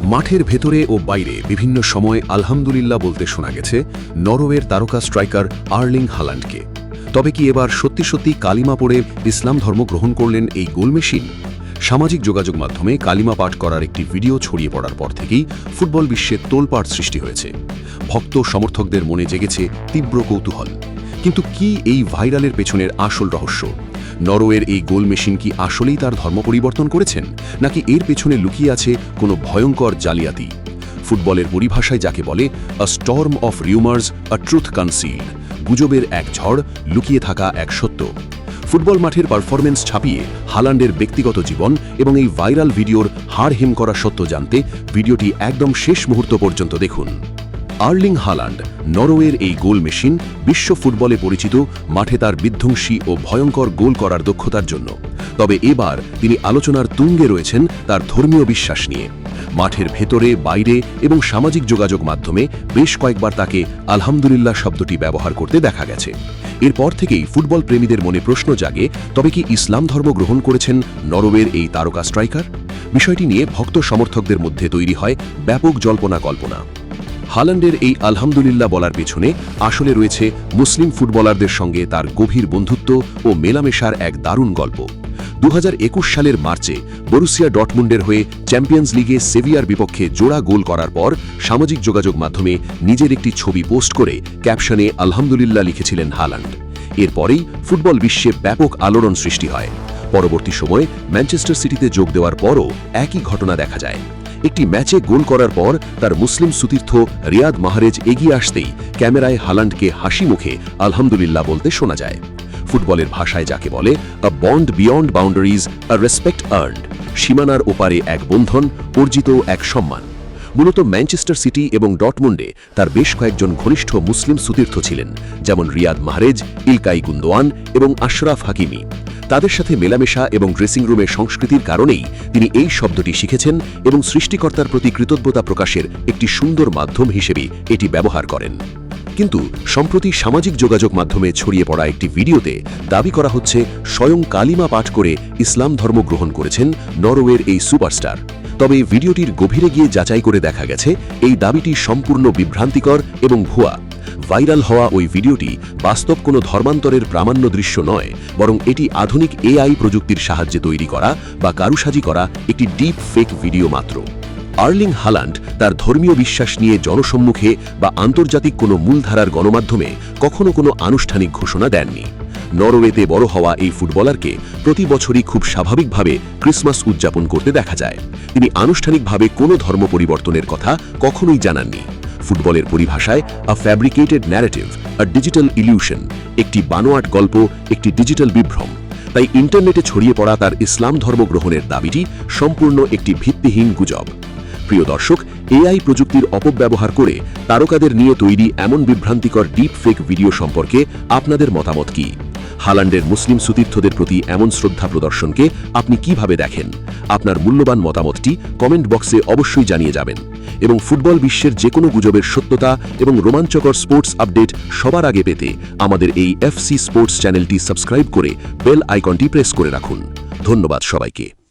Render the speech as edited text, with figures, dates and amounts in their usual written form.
মাঠের ভেতরে ও বাইরে বিভিন্ন সময় আলহামদুলিল্লাহ বলতে শোনা গেছে নরওয়ের তারকা স্ট্রাইকার আর্লিং হাল্যান্ডকে। তবে কি এবার সত্যি সত্যি কালিমা পড়ে ইসলাম ধর্ম গ্রহণ করলেন এই গোল মেশিন? সামাজিক যোগাযোগ মাধ্যমে কালিমা পাঠ করার একটি ভিডিও ছড়িয়ে পড়ার পর থেকেই ফুটবল বিশ্বে তোলপাড় সৃষ্টি হয়েছে। ভক্ত সমর্থকদের মনে জেগেছে তীব্র কৌতূহল। কিন্তু কি এই ভাইরালের পেছনের আসল রহস্য? নরওয়ের এই গোল মেশিন কি আসলেই তার ধর্ম পরিবর্তন করেছেন, নাকি এর পেছনে লুকিয়ে আছে কোনো ভয়ঙ্কর জালিয়াতি? ফুটবলের পরিভাষায় যাকে বলে a storm of rumours, a truth concealed, গুজবের এক ঝড়, লুকিয়ে থাকা এক সত্য। ফুটবল মাঠের পারফরমেন্স ছাপিয়ে হাল্যান্ডের ব্যক্তিগত জীবন এবং এই ভাইরাল ভিডিওর হাড় হিম করা সত্য জানতে ভিডিওটি একদম শেষ মুহূর্ত পর্যন্ত দেখুন। আর্লিং হাল্যান্ড, নরওয়ের এই গোল মেশিন, বিশ্ব ফুটবলে পরিচিত মাঠে তার বিধ্বংসী ও ভয়ঙ্কর গোল করার দক্ষতার জন্য। তবে এবার তিনি আলোচনার তুঙ্গে রয়েছেন তার ধর্মীয় বিশ্বাস নিয়ে। মাঠের ভেতরে, বাইরে এবং সামাজিক যোগাযোগ মাধ্যমে বেশ কয়েকবার তাকে আলহামদুলিল্লাহ শব্দটি ব্যবহার করতে দেখা গেছে। এরপর থেকেই ফুটবল প্রেমীদের মনে প্রশ্ন জাগে, তবে কি ইসলাম ধর্ম গ্রহণ করেছেন নরওয়ের এই তারকা স্ট্রাইকার? বিষয়টি নিয়ে ভক্ত সমর্থকদের মধ্যে তৈরি হয় ব্যাপক জল্পনা কল্পনা। হাল্যান্ডের এই আলহামদুলিল্লাহ বলার পেছনে আসলে রয়েছে মুসলিম ফুটবলারদের সঙ্গে তার গভীর বন্ধুত্ব ও মেলামেশার এক দারুণ গল্প। 2021 সালের মার্চে বরুসিয়া ডর্টমুন্ডের হয়ে চ্যাম্পিয়ন্স লিগে সেভিয়ার বিপক্ষে জোড়া গোল করার পর সামাজিক যোগাযোগ মাধ্যমে নিজের একটি ছবি পোস্ট করে ক্যাপশনে আলহামদুলিল্লাহ লিখেছিলেন হাল্যান্ড। এরপরেই ফুটবল বিশ্বে ব্যাপক আলোড়ন সৃষ্টি হয়। পরবর্তী সময়ে ম্যানচেস্টার সিটিতে যোগ দেওয়ার পরও একই ঘটনা দেখা যায়। একটি ম্যাচে গোল করার পর তার মুসলিম সুতীর্থ রিয়াদ মাহরেজ এগিয়ে আসতেই ক্যামেরায় হাল্যান্ডকে হাসি মুখে আলহামদুলিল্লাহ বলতে শোনা যায়। ফুটবলের ভাষায় যাকে বলে আ বন্ড বিয়ন্ড বাউন্ডারিজ, আ রেসপেক্ট আর্নড, সীমানার ওপারে এক বন্ধন, অর্জিত এক সম্মান। মূলত ম্যানচেস্টার সিটি এবং ডর্টমুন্ডে তার বেশ কয়েকজন ঘনিষ্ঠ মুসলিম সুতীর্থ ছিলেন, যেমন রিয়াদ মাহরেজ, ইলকাই গুন্দোয়ান এবং আশরাফ হাকিমি। তাদের সাথে মেলামেশা এবং ড্রেসিং রুমের সংস্কৃতির কারণেই তিনি এই শব্দটি শিখেছেন এবং সৃষ্টিকর্তার প্রতি কৃতজ্ঞতা প্রকাশের একটি সুন্দর মাধ্যম হিসেবে এটি ব্যবহার করেন। কিন্তু সম্প্রতি সামাজিক যোগাযোগ মাধ্যমে ছড়িয়ে পড়া একটি ভিডিওতে দাবি করা হচ্ছে স্বয়ং কালিমা পাঠ করে ইসলাম ধর্ম গ্রহণ করেছেন নরওয়ের এই সুপারস্টার। তবে এই ভিডিওটির গভীরে গিয়ে যাচাই করে দেখা গেছে এই দাবিটি সম্পূর্ণ বিভ্রান্তিকর এবং ভুয়া। ভাইরাল হওয়া ওই ভিডিওটি বাস্তব কোনো ধর্মান্তরের প্রামাণ্য দৃশ্য নয়, বরং এটি আধুনিক এআই প্রযুক্তির সাহায্যে তৈরি করা বা কারুসাজি করা একটি ডিপ ফেক ভিডিও মাত্র। আর্লিং হাল্যান্ড তার ধর্মীয় বিশ্বাস নিয়ে জনসম্মুখে বা আন্তর্জাতিক কোনো মূলধারার গণমাধ্যমে কখনো কোনো আনুষ্ঠানিক ঘোষণা দেননি। নরওয়েতে বড় হওয়া এই ফুটবলারকে প্রতি বছরই খুব স্বাভাবিকভাবে ক্রিসমাস উদযাপন করতে দেখা যায়। তিনি আনুষ্ঠানিকভাবে কোনো ধর্ম পরিবর্তনের কথা কখনোই জানাননি। ফুটবলের পরিভাষায় আ ফ্যাব্রিকেটেড ন্যারেটিভ, আ ডিজিটাল ইলিউশন, একটি বানোয়াট গল্প, একটি ডিজিটাল বিভ্রম। তাই ইন্টারনেটে ছড়িয়ে পড়া তার ইসলাম ধর্ম গ্রহণের দাবিটি সম্পূর্ণ একটি ভিত্তিহীন গুজব। প্রিয় দর্শক, এআই প্রযুক্তির অপব্যবহার করে তারকাদের নিয়ে তৈরি এমন বিভ্রান্তিকর ডিপ ফেক ভিডিও সম্পর্কে আপনাদের মতামত কি? হাল্যান্ডের মুসলিম সুতীর্থদের প্রতি এমন শ্রদ্ধা প্রদর্শনকে আপনি কিভাবে দেখেন? আপনার মূল্যবান মতামতটি কমেন্ট বক্সে অবশ্যই জানিয়ে যাবেন। এবং ফুটবল বিশ্বের যে কোনো গুজবের সত্যতা এবং রোমাঞ্চকর স্পোর্টস আপডেট সবার আগে পেতে আমাদের এই এফসি স্পোর্টস চ্যানেলটি সাবস্ক্রাইব করে বেল আইকনটি প্রেস করে রাখুন। ধন্যবাদ সবাইকে।